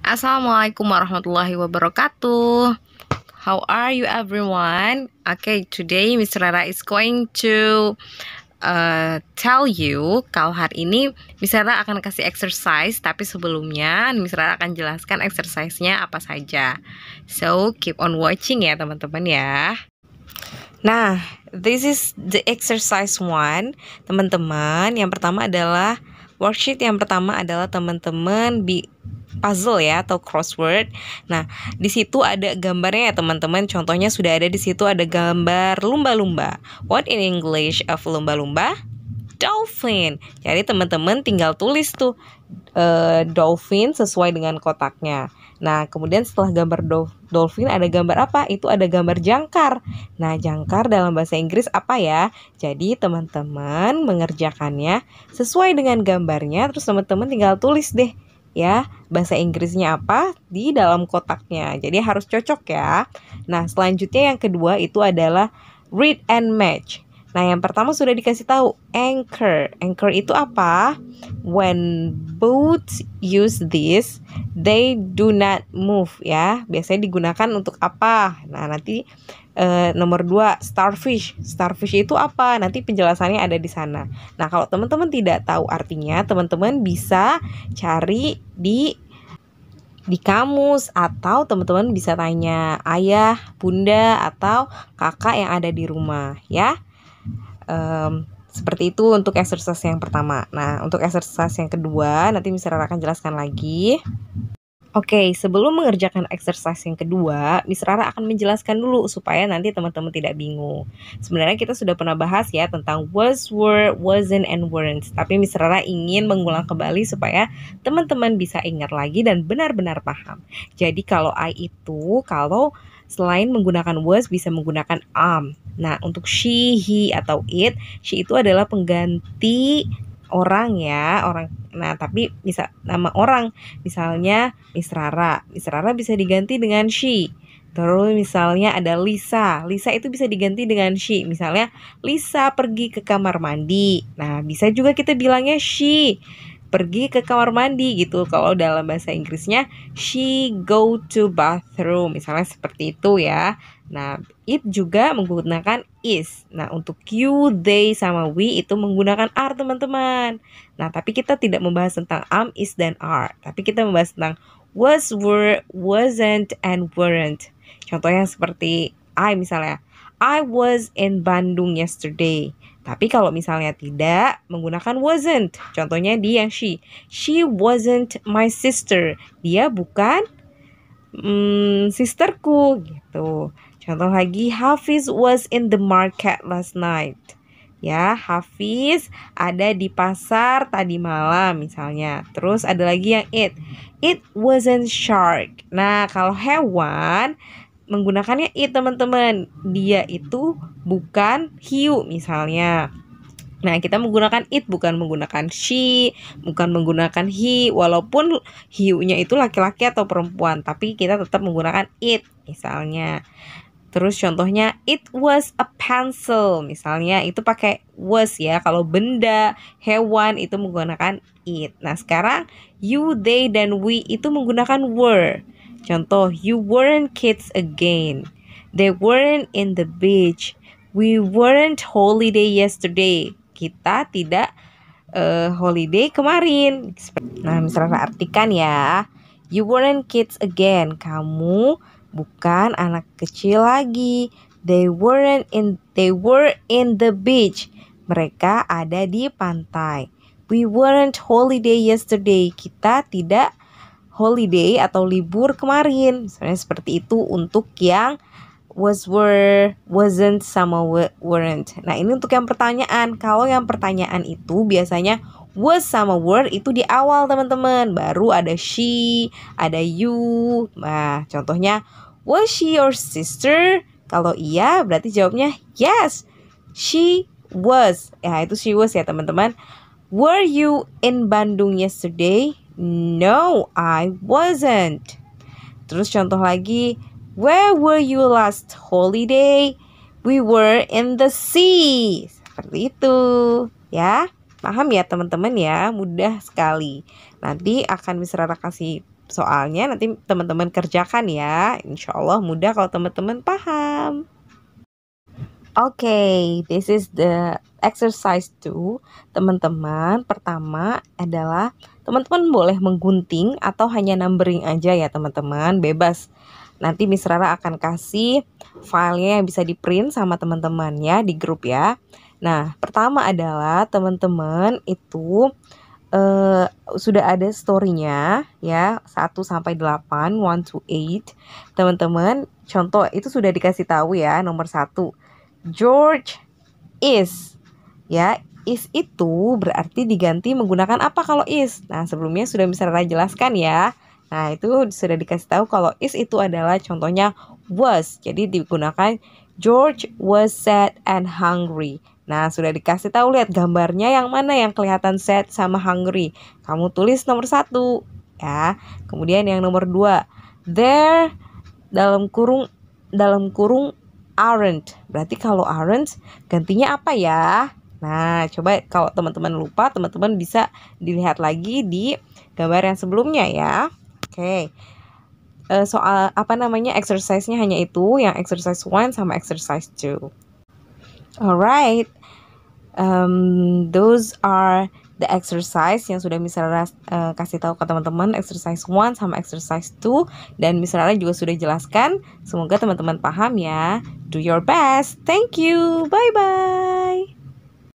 Assalamualaikum warahmatullahi wabarakatuh. How are you everyone? Okay, today Miss Rara is going to tell you kalau hari ini Miss Rara akan kasih exercise, tapi sebelumnya Miss Rara akan jelaskan exercise-nya apa saja. So, keep on watching ya teman-teman ya. Nah, this is the exercise 1. Teman-teman, yang pertama adalah worksheet yang pertama adalah teman-teman puzzle ya atau crossword. Nah, di situ ada gambarnya ya teman-teman. Contohnya sudah ada di situ, ada gambar lumba-lumba. What in English of lumba-lumba? Dolphin. Jadi teman-teman tinggal tulis tuh dolphin sesuai dengan kotaknya. Nah, kemudian setelah gambar dolphin ada gambar apa? Itu ada gambar jangkar. Nah, jangkar dalam bahasa Inggris apa ya? Jadi teman-teman mengerjakannya sesuai dengan gambarnya, terus teman-teman tinggal tulis deh ya bahasa Inggrisnya apa di dalam kotaknya. Jadi harus cocok ya. Nah, selanjutnya yang kedua itu adalah read and match. Nah, yang pertama sudah dikasih tahu anchor. Anchor itu apa? When boats use this, they do not move ya. Biasanya digunakan untuk apa? Nah, nanti nomor 2 starfish. Starfish itu apa? Nanti penjelasannya ada di sana. Nah, kalau teman-teman tidak tahu artinya, teman-teman bisa cari di kamus, atau teman-teman bisa tanya ayah, bunda, atau kakak yang ada di rumah ya. Seperti itu untuk exercise yang pertama. Nah, untuk exercise yang kedua nanti Miss Rara akan jelaskan lagi. Oke, sebelum mengerjakan exercise yang kedua, Miss Rara akan menjelaskan dulu supaya nanti teman-teman tidak bingung. Sebenarnya kita sudah pernah bahas ya tentang was, were, wasn't, and weren't. Tapi Miss Rara ingin mengulang kembali supaya teman-teman bisa ingat lagi dan benar-benar paham. Jadi kalau I itu, kalau selain menggunakan was bisa menggunakan am. Nah, untuk she, he, atau it, she itu adalah pengganti orang ya, orang. Nah, tapi bisa nama orang, misalnya Miss Rara. Miss Rara bisa diganti dengan she. Terus misalnya ada Lisa. Lisa itu bisa diganti dengan she. Misalnya Lisa pergi ke kamar mandi. Nah, bisa juga kita bilangnya she pergi ke kamar mandi gitu. Kalau dalam bahasa Inggrisnya she go to bathroom. Misalnya seperti itu ya. Nah, it juga menggunakan is. Nah, untuk you, they, sama we itu menggunakan are teman-teman. Nah, tapi kita tidak membahas tentang am, is, dan are. Tapi kita membahas tentang was, were, wasn't, and weren't. Contohnya seperti I misalnya. I was in Bandung yesterday. Tapi kalau misalnya tidak, menggunakan wasn't. Contohnya di yang she. She wasn't my sister. Dia bukan sisterku gitu. Contoh lagi, Hafiz was in the market last night. Ya, Hafiz ada di pasar tadi malam misalnya. Terus ada lagi yang it. It wasn't shark. Nah, kalau hewan menggunakannya it teman-teman. Dia itu bukan hiu misalnya. Nah, kita menggunakan it, bukan menggunakan she, bukan menggunakan he. Walaupun hiunya itu laki-laki atau perempuan, tapi kita tetap menggunakan it misalnya. Terus contohnya it was a pencil. Misalnya itu pakai was ya. Kalau benda, hewan itu menggunakan it. Nah, sekarang you, they, dan we itu menggunakan were. Contoh, you weren't kids again. They weren't in the beach. We weren't holiday yesterday. Kita tidak holiday kemarin. Nah, misalnya artikan ya. You weren't kids again. Kamu bukan anak kecil lagi. They were in the beach. Mereka ada di pantai. We weren't holiday yesterday. Kita tidak holiday atau libur kemarin. Misalnya seperti itu untuk yang was, were, wasn't, sama weren't. Nah, ini untuk yang pertanyaan. Kalau yang pertanyaan itu biasanya was sama were itu di awal teman-teman. Baru ada she, ada you. Nah, contohnya, was she your sister? Kalau iya berarti jawabnya yes, she was. Ya, itu she was ya teman-teman. Were you in Bandung yesterday? No, I wasn't. Terus contoh lagi, where were you last holiday? We were in the sea. Seperti itu ya. Paham ya teman-teman ya, mudah sekali. Nanti akan Miss Rara kasih soalnya nanti teman-teman kerjakan ya. Insya Allah mudah kalau teman-teman paham. Okay, this is the exercise 2. Teman-teman, pertama adalah teman-teman boleh menggunting atau hanya numbering aja ya teman-teman, bebas. Nanti Miss Rara akan kasih filenya yang bisa di print sama teman-teman ya di grup ya. Nah, pertama adalah teman-teman itu sudah ada story-nya ya 1 sampai 8, 1 to 8. Teman-teman, contoh itu sudah dikasih tahu ya nomor 1. George is, ya, is itu berarti diganti menggunakan apa kalau is? Nah, sebelumnya sudah bisa Rara jelaskan ya. Nah, itu sudah dikasih tahu kalau is itu adalah contohnya was. Jadi digunakan George was sad and hungry. Nah, sudah dikasih tahu, lihat gambarnya yang mana yang kelihatan sad sama hungry. Kamu tulis nomor 1 ya. Kemudian yang nomor 2, there dalam kurung aren't. Berarti kalau aren't gantinya apa ya? Nah, coba kalau teman-teman lupa, teman-teman bisa dilihat lagi di gambar yang sebelumnya ya. Oke. Soal exercise-nya hanya itu, yang exercise 1 sama exercise 2. Alright. Those are the exercise yang sudah Miss Rara kasih tahu ke teman-teman, exercise 1 sama exercise 2, dan Miss Rara juga sudah jelaskan. Semoga teman-teman paham ya. Do your best. Thank you. Bye bye.